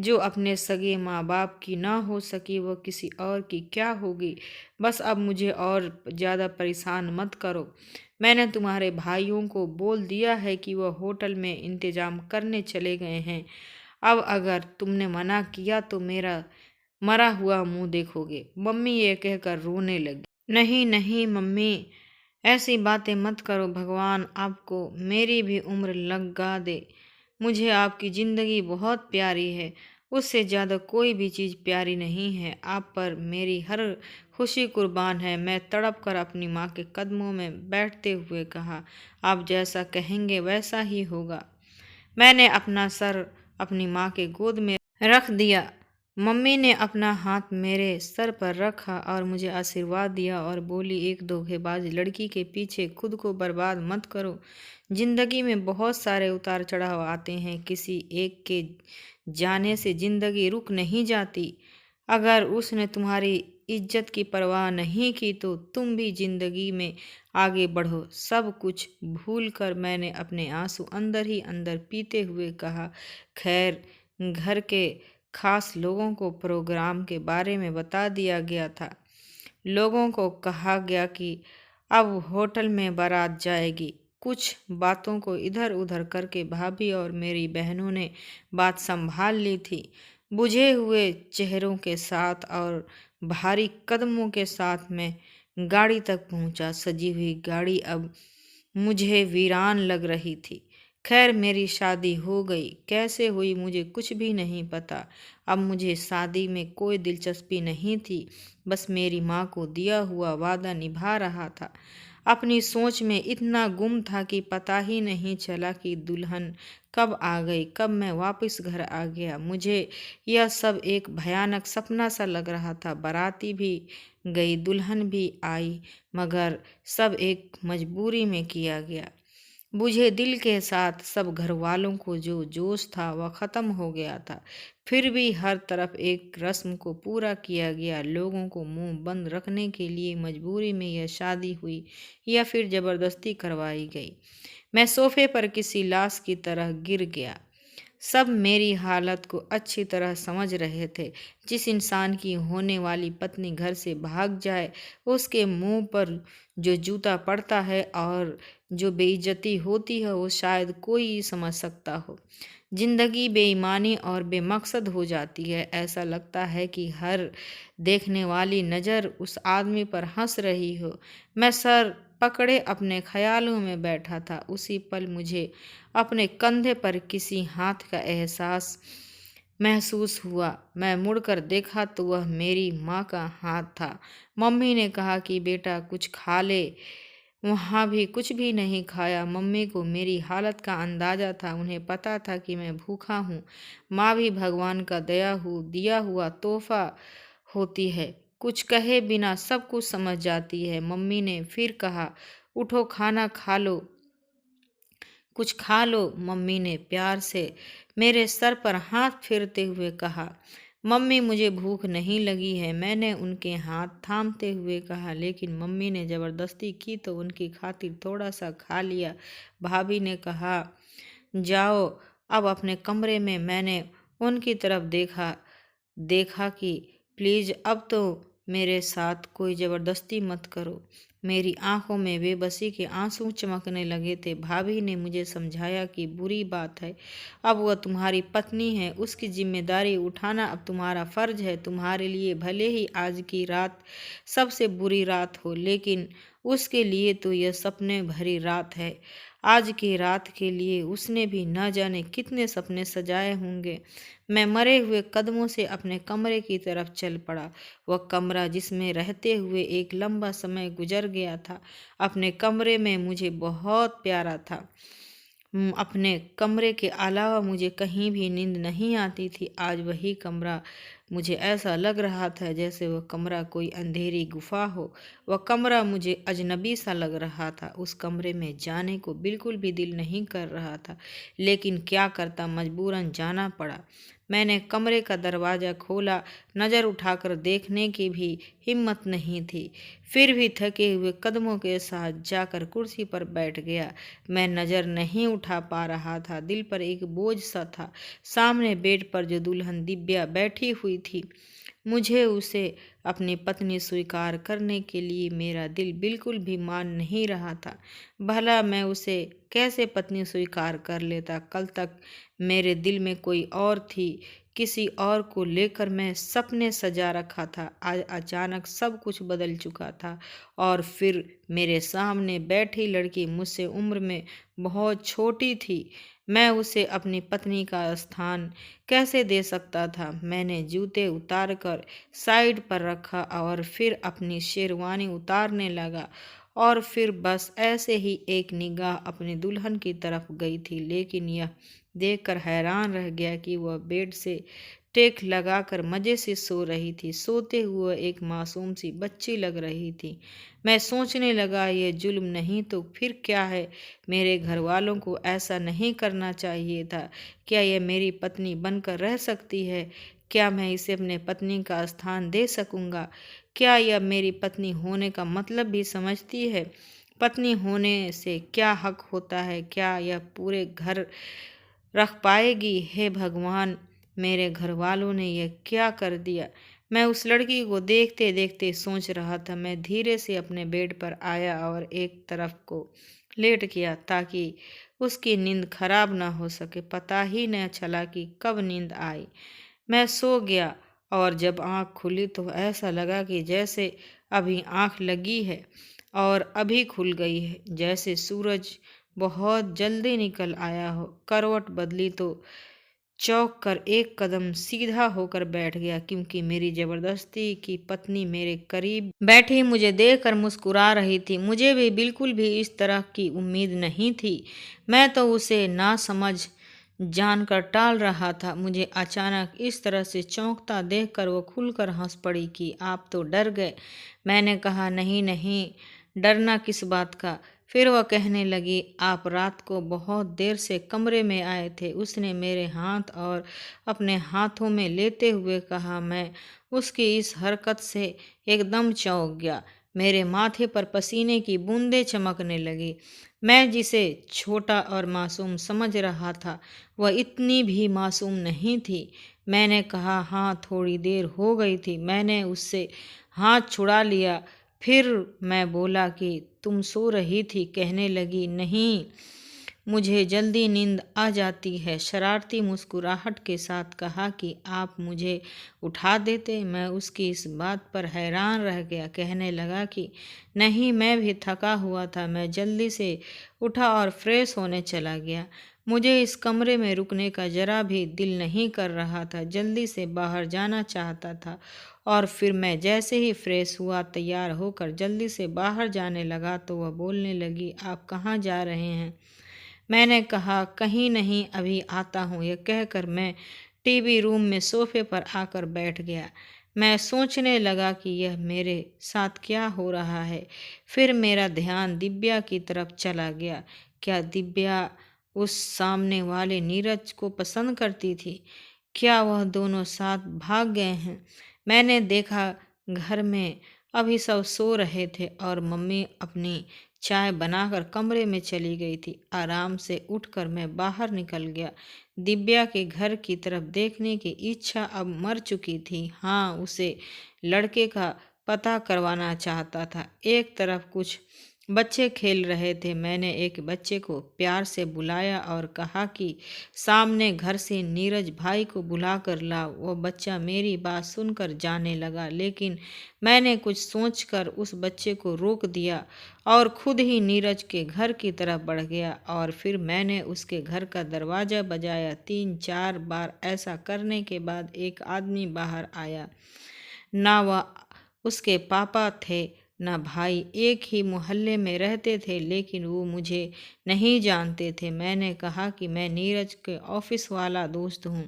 जो अपने सगे माँ बाप की ना हो सकी, वो किसी और की क्या होगी। बस अब मुझे और ज़्यादा परेशान मत करो। मैंने तुम्हारे भाइयों को बोल दिया है कि वह होटल में इंतजाम करने चले गए हैं। अब अगर तुमने मना किया तो मेरा मरा हुआ मुंह देखोगे। मम्मी ये कहकर रोने लगी। नहीं नहीं मम्मी, ऐसी बातें मत करो। भगवान आपको मेरी भी उम्र लगा दे। मुझे आपकी ज़िंदगी बहुत प्यारी है, उससे ज़्यादा कोई भी चीज़ प्यारी नहीं है। आप पर मेरी हर खुशी कुर्बान है। मैं तड़प कर अपनी माँ के कदमों में बैठते हुए कहा, आप जैसा कहेंगे वैसा ही होगा। मैंने अपना सर अपनी माँ के गोद में रख दिया। मम्मी ने अपना हाथ मेरे सर पर रखा और मुझे आशीर्वाद दिया और बोली, एक धोखेबाज लड़की के पीछे खुद को बर्बाद मत करो। जिंदगी में बहुत सारे उतार चढ़ाव आते हैं, किसी एक के जाने से जिंदगी रुक नहीं जाती। अगर उसने तुम्हारी इज्जत की परवाह नहीं की तो तुम भी जिंदगी में आगे बढ़ो। सब कुछ भूल कर मैंने अपने आंसू अंदर ही अंदर पीते हुए कहा, खैर घर के खास लोगों को प्रोग्राम के बारे में बता दिया गया था। लोगों को कहा गया कि अब होटल में बारात जाएगी। कुछ बातों को इधर उधर करके भाभी और मेरी बहनों ने बात संभाल ली थी। बुझे हुए चेहरों के साथ और भारी कदमों के साथ मैं गाड़ी तक पहुंचा। सजी हुई गाड़ी अब मुझे वीरान लग रही थी। खैर मेरी शादी हो गई, कैसे हुई मुझे कुछ भी नहीं पता। अब मुझे शादी में कोई दिलचस्पी नहीं थी, बस मेरी माँ को दिया हुआ वादा निभा रहा था। अपनी सोच में इतना गुम था कि पता ही नहीं चला कि दुल्हन कब आ गई, कब मैं वापस घर आ गया। मुझे यह सब एक भयानक सपना सा लग रहा था। बाराती भी गई, दुल्हन भी आई, मगर सब एक मजबूरी में किया गया। बुझे दिल के साथ सब घर वालों को जो जोश था वह ख़त्म हो गया था। फिर भी हर तरफ एक रस्म को पूरा किया गया। लोगों को मुंह बंद रखने के लिए मजबूरी में यह शादी हुई या फिर ज़बरदस्ती करवाई गई। मैं सोफे पर किसी लाश की तरह गिर गया। सब मेरी हालत को अच्छी तरह समझ रहे थे। जिस इंसान की होने वाली पत्नी घर से भाग जाए, उसके मुंह पर जो जूता पड़ता है और जो बेइज्जती होती है, वो शायद कोई ही समझ सकता हो। जिंदगी बेईमानी और बेमकसद हो जाती है। ऐसा लगता है कि हर देखने वाली नज़र उस आदमी पर हंस रही हो। मैं सर पकड़े अपने ख्यालों में बैठा था। उसी पल मुझे अपने कंधे पर किसी हाथ का एहसास महसूस हुआ। मैं मुड़कर देखा तो वह मेरी माँ का हाथ था। मम्मी ने कहा कि बेटा कुछ खा ले। वहाँ भी कुछ भी नहीं खाया। मम्मी को मेरी हालत का अंदाज़ा था, उन्हें पता था कि मैं भूखा हूँ। माँ भी भगवान का दिया हुआ तोहफा होती है, कुछ कहे बिना सब कुछ समझ जाती है। मम्मी ने फिर कहा, उठो खाना खा लो, कुछ खा लो। मम्मी ने प्यार से मेरे सर पर हाथ फेरते हुए कहा। मम्मी मुझे भूख नहीं लगी है, मैंने उनके हाथ थामते हुए कहा। लेकिन मम्मी ने ज़बरदस्ती की तो उनकी खातिर थोड़ा सा खा लिया। भाभी ने कहा, जाओ अब अपने कमरे में। मैंने उनकी तरफ देखा देखा कि प्लीज़ अब तो मेरे साथ कोई ज़बरदस्ती मत करो। मेरी आंखों में बेबसी के आंसू चमकने लगे थे। भाभी ने मुझे समझाया कि बुरी बात है, अब वह तुम्हारी पत्नी है, उसकी जिम्मेदारी उठाना अब तुम्हारा फ़र्ज है। तुम्हारे लिए भले ही आज की रात सबसे बुरी रात हो, लेकिन उसके लिए तो यह सपने भरी रात है। आज की रात के लिए उसने भी न जाने कितने सपने सजाए होंगे। मैं मरे हुए कदमों से अपने कमरे की तरफ चल पड़ा। वह कमरा जिसमें रहते हुए एक लंबा समय गुजर गया था, अपने कमरे में मुझे बहुत प्यारा था। अपने कमरे के अलावा मुझे कहीं भी नींद नहीं आती थी। आज वही कमरा मुझे ऐसा लग रहा था जैसे वह कमरा कोई अंधेरी गुफा हो। वह कमरा मुझे अजनबी सा लग रहा था। उस कमरे में जाने को बिल्कुल भी दिल नहीं कर रहा था, लेकिन क्या करता, मजबूरन जाना पड़ा। मैंने कमरे का दरवाज़ा खोला। नज़र उठाकर देखने की भी हिम्मत नहीं थी, फिर भी थके हुए कदमों के साथ जाकर कुर्सी पर बैठ गया। मैं नज़र नहीं उठा पा रहा था, दिल पर एक बोझ सा था। सामने बेड पर जो दुल्हन दिव्या बैठी हुई थी, मुझे उसे अपनी पत्नी स्वीकार करने के लिए मेरा दिल बिल्कुल भी मान नहीं रहा था। भला मैं उसे कैसे पत्नी स्वीकार कर लेता। कल तक मेरे दिल में कोई और थी, किसी और को लेकर मैं सपने सजा रखा था। आज अचानक सब कुछ बदल चुका था, और फिर मेरे सामने बैठी लड़की मुझसे उम्र में बहुत छोटी थी। मैं उसे अपनी पत्नी का स्थान कैसे दे सकता था। मैंने जूते उतार कर साइड पर रखा और फिर अपनी शेरवानी उतारने लगा, और फिर बस ऐसे ही एक निगाह अपनी दुल्हन की तरफ गई थी। लेकिन यह देखकर हैरान रह गया कि वह बेड से टेक लगाकर मज़े से सो रही थी। सोते हुए एक मासूम सी बच्ची लग रही थी। मैं सोचने लगा, ये जुल्म नहीं तो फिर क्या है। मेरे घर वालों को ऐसा नहीं करना चाहिए था। क्या यह मेरी पत्नी बनकर रह सकती है? क्या मैं इसे अपने पत्नी का स्थान दे सकूंगा? क्या यह मेरी पत्नी होने का मतलब भी समझती है? पत्नी होने से क्या हक होता है? क्या यह पूरे घर रख पाएगी? हे भगवान, मेरे घर वालों ने यह क्या कर दिया। मैं उस लड़की को देखते देखते सोच रहा था। मैं धीरे से अपने बेड पर आया और एक तरफ को लेट गया ताकि उसकी नींद खराब ना हो सके। पता ही न चला कि कब नींद आई। मैं सो गया, और जब आँख खुली तो ऐसा लगा कि जैसे अभी आँख लगी है और अभी खुल गई है, जैसे सूरज बहुत जल्दी निकल आया हो। करवट बदली तो चौंक कर एक कदम सीधा होकर बैठ गया, क्योंकि मेरी जबरदस्ती की पत्नी मेरे करीब बैठी मुझे देखकर मुस्कुरा रही थी। मुझे भी बिल्कुल भी इस तरह की उम्मीद नहीं थी। मैं तो उसे ना समझ जानकर टाल रहा था। मुझे अचानक इस तरह से चौंकता देखकर वो खुलकर हंस पड़ी कि आप तो डर गए। मैंने कहा, नहीं नहीं, डरना किस बात का। फिर वह कहने लगी, आप रात को बहुत देर से कमरे में आए थे। उसने मेरे हाथ और अपने हाथों में लेते हुए कहा। मैं उसकी इस हरकत से एकदम चौंक गया। मेरे माथे पर पसीने की बूंदें चमकने लगी। मैं जिसे छोटा और मासूम समझ रहा था, वह इतनी भी मासूम नहीं थी। मैंने कहा, हाँ, थोड़ी देर हो गई थी। मैंने उससे हाथ छुड़ा लिया। फिर मैं बोला कि तुम सो रही थी। कहने लगी, नहीं, मुझे जल्दी नींद आ जाती है। शरारती मुस्कुराहट के साथ कहा कि आप मुझे उठा देते। मैं उसकी इस बात पर हैरान रह गया। कहने लगा कि नहीं, मैं भी थका हुआ था। मैं जल्दी से उठा और फ्रेश होने चला गया। मुझे इस कमरे में रुकने का जरा भी दिल नहीं कर रहा था। जल्दी से बाहर जाना चाहता था। और फिर मैं जैसे ही फ्रेश हुआ, तैयार होकर जल्दी से बाहर जाने लगा तो वह बोलने लगी, आप कहाँ जा रहे हैं? मैंने कहा, कहीं नहीं, अभी आता हूँ। यह कहकर मैं टीवी रूम में सोफे पर आकर बैठ गया। मैं सोचने लगा कि यह मेरे साथ क्या हो रहा है। फिर मेरा ध्यान दिव्या की तरफ चला गया। क्या दिव्या उस सामने वाले नीरज को पसंद करती थी? क्या वह दोनों साथ भाग गए हैं? मैंने देखा घर में अभी सब सो रहे थे और मम्मी अपनी चाय बनाकर कमरे में चली गई थी। आराम से उठकर मैं बाहर निकल गया। दिव्या के घर की तरफ देखने की इच्छा अब मर चुकी थी। हाँ, उसे लड़के का पता करवाना चाहता था। एक तरफ कुछ बच्चे खेल रहे थे। मैंने एक बच्चे को प्यार से बुलाया और कहा कि सामने घर से नीरज भाई को बुला कर ला। वो बच्चा मेरी बात सुनकर जाने लगा, लेकिन मैंने कुछ सोचकर उस बच्चे को रोक दिया और खुद ही नीरज के घर की तरफ बढ़ गया। और फिर मैंने उसके घर का दरवाज़ा बजाया। 3-4 बार ऐसा करने के बाद एक आदमी बाहर आया। ना वह उसके पापा थे ना भाई। एक ही मोहल्ले में रहते थे, लेकिन वो मुझे नहीं जानते थे। मैंने कहा कि मैं नीरज के ऑफिस वाला दोस्त हूँ।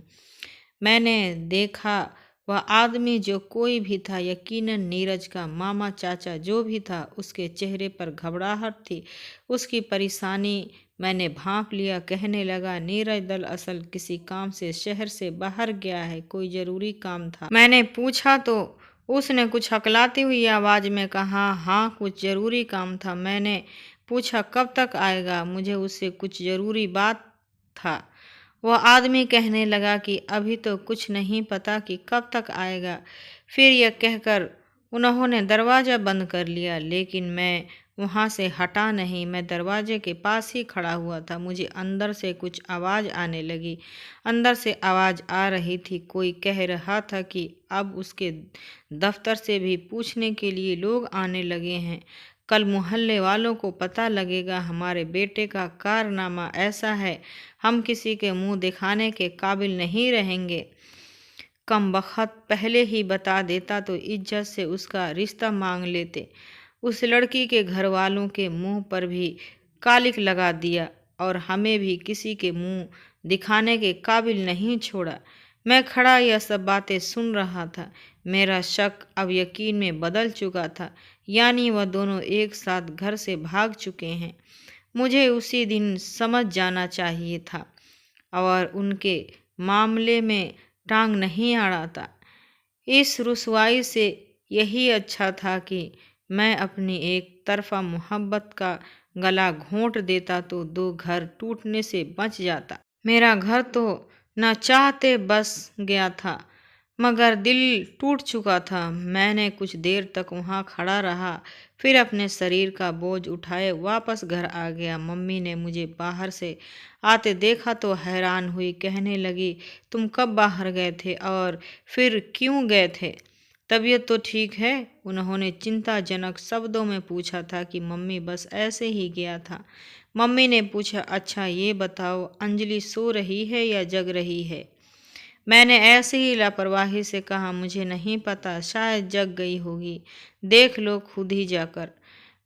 मैंने देखा वह आदमी जो कोई भी था, यकीनन नीरज का मामा चाचा जो भी था, उसके चेहरे पर घबराहट थी। उसकी परेशानी मैंने भांप लिया। कहने लगा, नीरज दरअसल किसी काम से शहर से बाहर गया है, कोई ज़रूरी काम था। मैंने पूछा तो उसने कुछ हकलाती हुई आवाज़ में कहा, हाँ कुछ ज़रूरी काम था। मैंने पूछा कब तक आएगा, मुझे उससे कुछ ज़रूरी बात था। वह आदमी कहने लगा कि अभी तो कुछ नहीं पता कि कब तक आएगा। फिर यह कहकर उन्होंने दरवाज़ा बंद कर लिया, लेकिन मैं वहाँ से हटा नहीं। मैं दरवाजे के पास ही खड़ा हुआ था। मुझे अंदर से कुछ आवाज़ आने लगी। अंदर से आवाज़ आ रही थी, कोई कह रहा था कि अब उसके दफ्तर से भी पूछने के लिए लोग आने लगे हैं। कल मोहल्ले वालों को पता लगेगा हमारे बेटे का कारनामा ऐसा है, हम किसी के मुंह दिखाने के काबिल नहीं रहेंगे। कमबख्त पहले ही बता देता तो इज्जत से उसका रिश्ता मांग लेते। उस लड़की के घर वालों के मुंह पर भी कालिक लगा दिया और हमें भी किसी के मुंह दिखाने के काबिल नहीं छोड़ा। मैं खड़ा यह सब बातें सुन रहा था। मेरा शक अब यकीन में बदल चुका था, यानी वह दोनों एक साथ घर से भाग चुके हैं। मुझे उसी दिन समझ जाना चाहिए था और उनके मामले में टांग नहीं अड़ा था। इस रुसवाई से यही अच्छा था कि मैं अपनी एक तरफा मोहब्बत का गला घोंट देता तो दो घर टूटने से बच जाता। मेरा घर तो न चाहते बस गया था, मगर दिल टूट चुका था। मैंने कुछ देर तक वहाँ खड़ा रहा, फिर अपने शरीर का बोझ उठाए वापस घर आ गया। मम्मी ने मुझे बाहर से आते देखा तो हैरान हुई। कहने लगी, तुम कब बाहर गए थे और फिर क्यों गए थे? तबीयत तो ठीक है? उन्होंने चिंताजनक शब्दों में पूछा था कि मम्मी बस ऐसे ही गया था। मम्मी ने पूछा, अच्छा ये बताओ अंजलि सो रही है या जग रही है? मैंने ऐसे ही लापरवाही से कहा, मुझे नहीं पता, शायद जग गई होगी, देख लो खुद ही जाकर।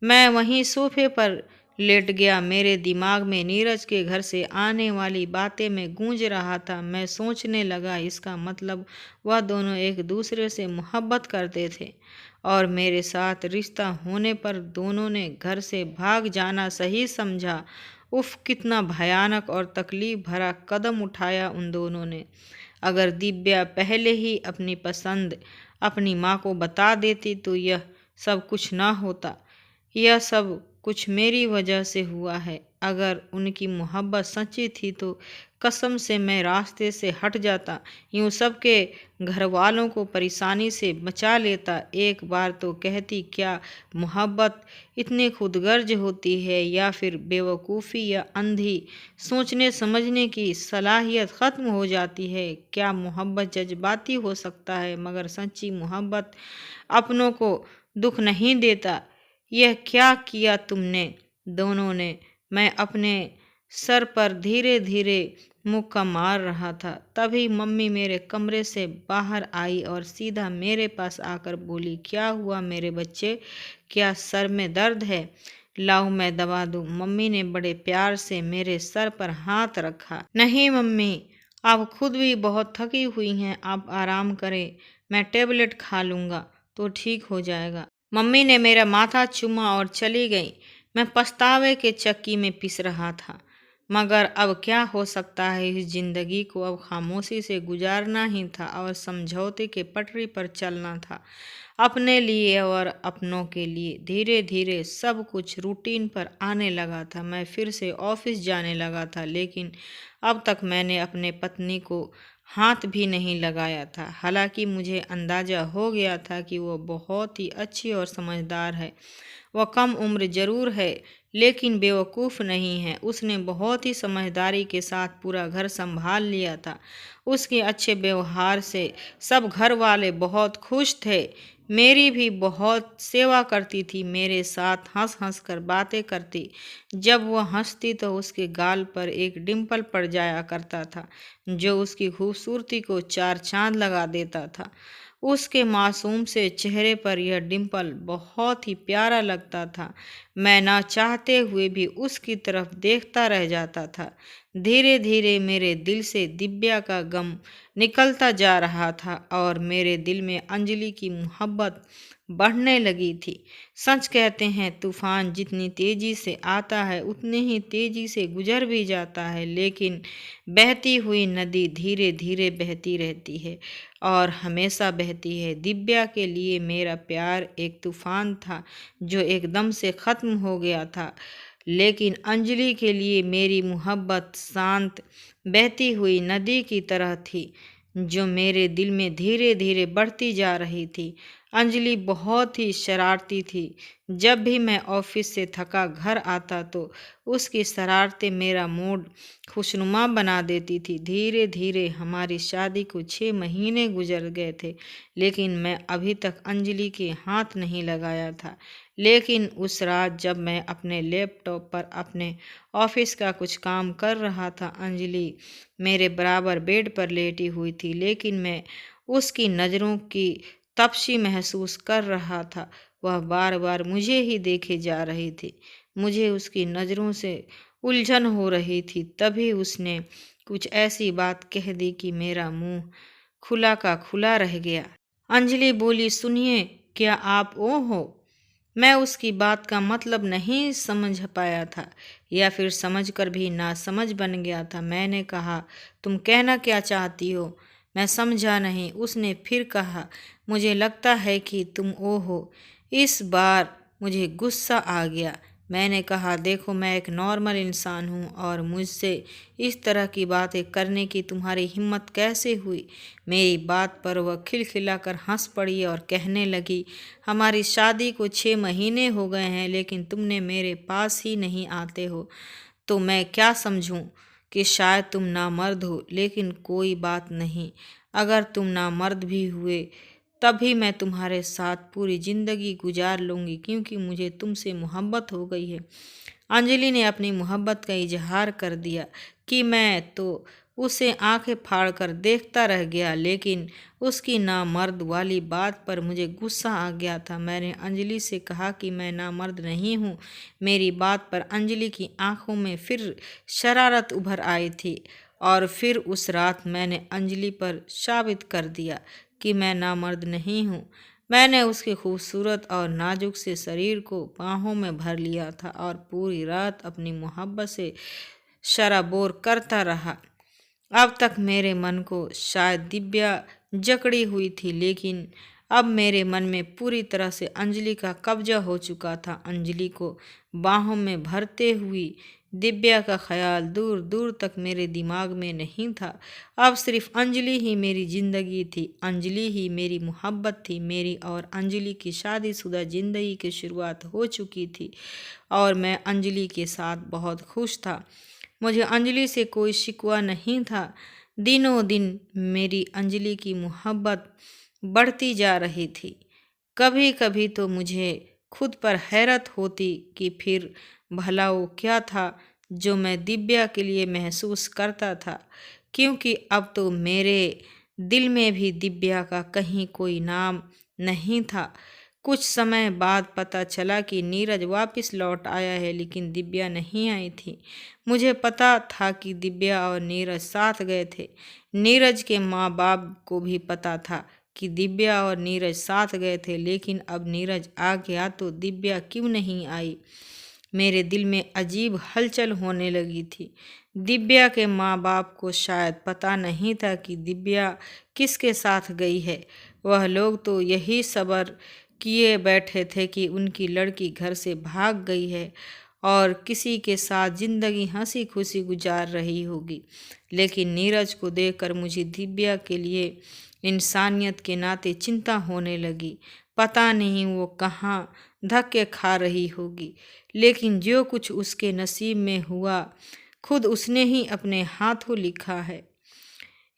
मैं वहीं सोफे पर लेट गया। मेरे दिमाग में नीरज के घर से आने वाली बातें में गूंज रहा था। मैं सोचने लगा, इसका मतलब वह दोनों एक दूसरे से मोहब्बत करते थे और मेरे साथ रिश्ता होने पर दोनों ने घर से भाग जाना सही समझा। उफ, कितना भयानक और तकलीफ भरा कदम उठाया उन दोनों ने। अगर दिव्या पहले ही अपनी पसंद अपनी माँ को बता देती तो यह सब कुछ ना होता। यह सब कुछ मेरी वजह से हुआ है। अगर उनकी मोहब्बत सच्ची थी तो कसम से मैं रास्ते से हट जाता, यूँ सबके घर वालों को परेशानी से बचा लेता। एक बार तो कहती, क्या मोहब्बत इतनी खुदगर्ज होती है या फिर बेवकूफ़ी या अंधी सोचने समझने की सलाहियत ख़त्म हो जाती है? क्या मोहब्बत जज्बाती हो सकता है मगर सच्ची मोहब्बत अपनों को दुख नहीं देता? यह क्या किया तुमने दोनों ने? मैं अपने सर पर धीरे धीरे मुक्का मार रहा था। तभी मम्मी मेरे कमरे से बाहर आई और सीधा मेरे पास आकर बोली, क्या हुआ मेरे बच्चे, क्या सर में दर्द है? लाओ मैं दवा दूँ। मम्मी ने बड़े प्यार से मेरे सर पर हाथ रखा। नहीं मम्मी, आप खुद भी बहुत थकी हुई हैं, आप आराम करें, मैं टेबलेट खा लूँगा तो ठीक हो जाएगा। मम्मी ने मेरा माथा चूमा और चली गई। मैं पछतावे के चक्की में पिस रहा था। मगर अब क्या हो सकता है, इस जिंदगी को अब खामोशी से गुजारना ही था और समझौते के पटरी पर चलना था, अपने लिए और अपनों के लिए। धीरे धीरे सब कुछ रूटीन पर आने लगा था। मैं फिर से ऑफिस जाने लगा था, लेकिन अब तक मैंने अपने पत्नी को हाथ भी नहीं लगाया था। हालांकि मुझे अंदाजा हो गया था कि वो बहुत ही अच्छी और समझदार है। वह कम उम्र जरूर है, लेकिन बेवकूफ़ नहीं है। उसने बहुत ही समझदारी के साथ पूरा घर संभाल लिया था। उसके अच्छे व्यवहार से सब घर वाले बहुत खुश थे। मेरी भी बहुत सेवा करती थी, मेरे साथ हंस हंस कर बातें करती। जब वह हंसती तो उसके गाल पर एक डिम्पल पड़ जाया करता था, जो उसकी खूबसूरती को चार चांद लगा देता था। उसके मासूम से चेहरे पर यह डिम्पल बहुत ही प्यारा लगता था। मैं ना चाहते हुए भी उसकी तरफ देखता रह जाता था। धीरे धीरे मेरे दिल से दिव्या का गम निकलता जा रहा था और मेरे दिल में अंजलि की मोहब्बत बढ़ने लगी थी। सच कहते हैं, तूफान जितनी तेजी से आता है उतनी ही तेजी से गुजर भी जाता है, लेकिन बहती हुई नदी धीरे धीरे बहती रहती है और हमेशा बहती है। दिव्या के लिए मेरा प्यार एक तूफान था जो एकदम से ख़त्म हो गया था, लेकिन अंजलि के लिए मेरी मोहब्बत शांत बहती हुई नदी की तरह थी, जो मेरे दिल में धीरे धीरे बढ़ती जा रही थी। अंजलि बहुत ही शरारती थी। जब भी मैं ऑफिस से थका घर आता तो उसकी शरारतें मेरा मूड खुशनुमा बना देती थी। धीरे धीरे हमारी शादी को 6 महीने गुजर गए थे, लेकिन मैं अभी तक अंजलि के हाथ नहीं लगाया था। लेकिन उस रात जब मैं अपने लैपटॉप पर अपने ऑफिस का कुछ काम कर रहा था, अंजलि मेरे बराबर बेड पर लेटी हुई थी, लेकिन मैं उसकी नज़रों की तपशी महसूस कर रहा था। वह बार बार मुझे ही देखे जा रही थी। मुझे उसकी नज़रों से उलझन हो रही थी। तभी उसने कुछ ऐसी बात कह दी कि मेरा मुंह खुला का खुला रह गया। अंजलि बोली, सुनिए, क्या आप वो हो? मैं उसकी बात का मतलब नहीं समझ पाया था, या फिर समझकर भी ना समझ बन गया था। मैंने कहा, तुम कहना क्या चाहती हो? मैं समझा नहीं। उसने फिर कहा, मुझे लगता है कि तुम वो हो। इस बार मुझे गुस्सा आ गया। मैंने कहा, देखो, मैं एक नॉर्मल इंसान हूँ और मुझसे इस तरह की बातें करने की तुम्हारी हिम्मत कैसे हुई? मेरी बात पर वह खिलखिलाकर हंस पड़ी और कहने लगी, हमारी शादी को 6 महीने हो गए हैं, लेकिन तुमने मेरे पास ही नहीं आते हो। तो मैं क्या समझूं कि शायद तुम नामर्द हो, लेकिन कोई बात नहीं। अगर तुम नामर्द भी हुए तभी मैं तुम्हारे साथ पूरी ज़िंदगी गुजार लूँगी, क्योंकि मुझे तुमसे मोहब्बत हो गई है। अंजलि ने अपनी मोहब्बत का इजहार कर दिया कि मैं तो उसे आंखें फाड़ कर देखता रह गया, लेकिन उसकी नामर्द वाली बात पर मुझे गुस्सा आ गया था। मैंने अंजलि से कहा कि मैं नामर्द नहीं हूँ। मेरी बात पर अंजलि की आंखों में फिर शरारत उभर आई थी और फिर उस रात मैंने अंजलि पर साबित कर दिया कि मैं नामर्द नहीं हूँ। मैंने उसके खूबसूरत और नाजुक से शरीर को बाहों में भर लिया था और पूरी रात अपनी मोहब्बत से शराबोर करता रहा। अब तक मेरे मन को शायद दिव्या जकड़ी हुई थी, लेकिन अब मेरे मन में पूरी तरह से अंजलि का कब्जा हो चुका था। अंजलि को बाहों में भरते हुई दिव्या का ख्याल दूर दूर तक मेरे दिमाग में नहीं था। अब सिर्फ अंजलि ही मेरी ज़िंदगी थी, अंजलि ही मेरी मोहब्बत थी। मेरी और अंजलि की शादीशुदा ज़िंदगी की शुरुआत हो चुकी थी और मैं अंजलि के साथ बहुत खुश था। मुझे अंजलि से कोई शिकवा नहीं था। दिनों दिन मेरी अंजलि की मोहब्बत बढ़ती जा रही थी। कभी कभी तो मुझे खुद पर हैरत होती कि फिर भला वो क्या था जो मैं दिव्या के लिए महसूस करता था, क्योंकि अब तो मेरे दिल में भी दिव्या का कहीं कोई नाम नहीं था। कुछ समय बाद पता चला कि नीरज वापस लौट आया है, लेकिन दिव्या नहीं आई थी। मुझे पता था कि दिव्या और नीरज साथ गए थे। नीरज के माँ बाप को भी पता था कि दिव्या और नीरज साथ गए थे, लेकिन अब नीरज आ गया तो दिव्या क्यों नहीं आई? मेरे दिल में अजीब हलचल होने लगी थी। दिव्या के माँ बाप को शायद पता नहीं था कि दिव्या किसके साथ गई है। वह लोग तो यही सब्र किए बैठे थे कि उनकी लड़की घर से भाग गई है और किसी के साथ जिंदगी हंसी खुशी गुजार रही होगी। लेकिन नीरज को देखकर मुझे दिव्या के लिए इंसानियत के नाते चिंता होने लगी। पता नहीं वो कहाँ धक्के खा रही होगी, लेकिन जो कुछ उसके नसीब में हुआ खुद उसने ही अपने हाथों लिखा है।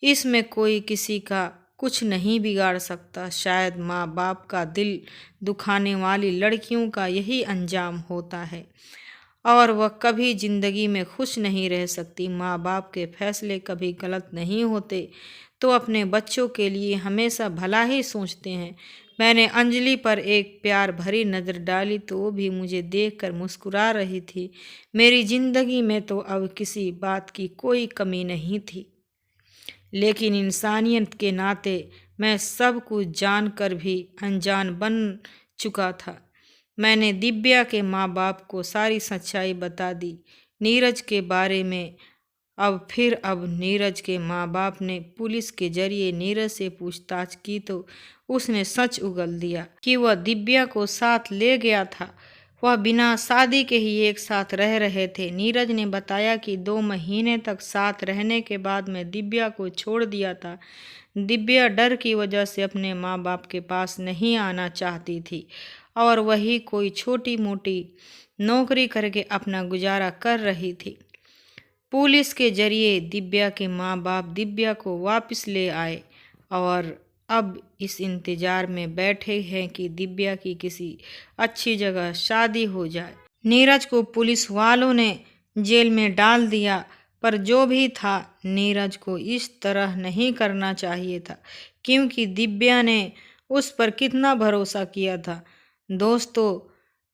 इसमें कोई किसी का कुछ नहीं बिगाड़ सकता। शायद माँ बाप का दिल दुखाने वाली लड़कियों का यही अंजाम होता है और वह कभी जिंदगी में खुश नहीं रह सकती। माँ बाप के फैसले कभी गलत नहीं होते, तो अपने बच्चों के लिए हमेशा भला ही सोचते हैं। मैंने अंजलि पर एक प्यार भरी नज़र डाली तो वो भी मुझे देखकर मुस्कुरा रही थी। मेरी जिंदगी में तो अब किसी बात की कोई कमी नहीं थी, लेकिन इंसानियत के नाते मैं सब कुछ जानकर भी अनजान बन चुका था। मैंने दिव्या के माँ बाप को सारी सच्चाई बता दी नीरज के बारे में। अब नीरज के माँ बाप ने पुलिस के जरिए नीरज से पूछताछ की तो उसने सच उगल दिया कि वह दिव्या को साथ ले गया था। वह बिना शादी के ही एक साथ रह रहे थे। नीरज ने बताया कि 2 महीने तक साथ रहने के बाद मैं दिव्या को छोड़ दिया था। दिव्या डर की वजह से अपने माँ बाप के पास नहीं आना चाहती थी और वही कोई छोटी मोटी नौकरी करके अपना गुजारा कर रही थी। पुलिस के जरिए दिव्या के माँ बाप दिव्या को वापस ले आए और अब इस इंतजार में बैठे हैं कि दिव्या की किसी अच्छी जगह शादी हो जाए। नीरज को पुलिस वालों ने जेल में डाल दिया, पर जो भी था नीरज को इस तरह नहीं करना चाहिए था, क्योंकि दिव्या ने उस पर कितना भरोसा किया था। दोस्तों,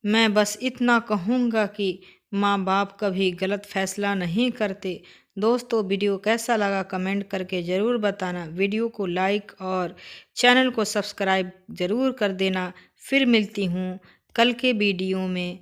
मैं बस इतना कहूँगा कि माँ बाप कभी गलत फैसला नहीं करते। दोस्तों, वीडियो कैसा लगा कमेंट करके ज़रूर बताना। वीडियो को लाइक और चैनल को सब्सक्राइब ज़रूर कर देना। फिर मिलती हूँ कल के वीडियो में।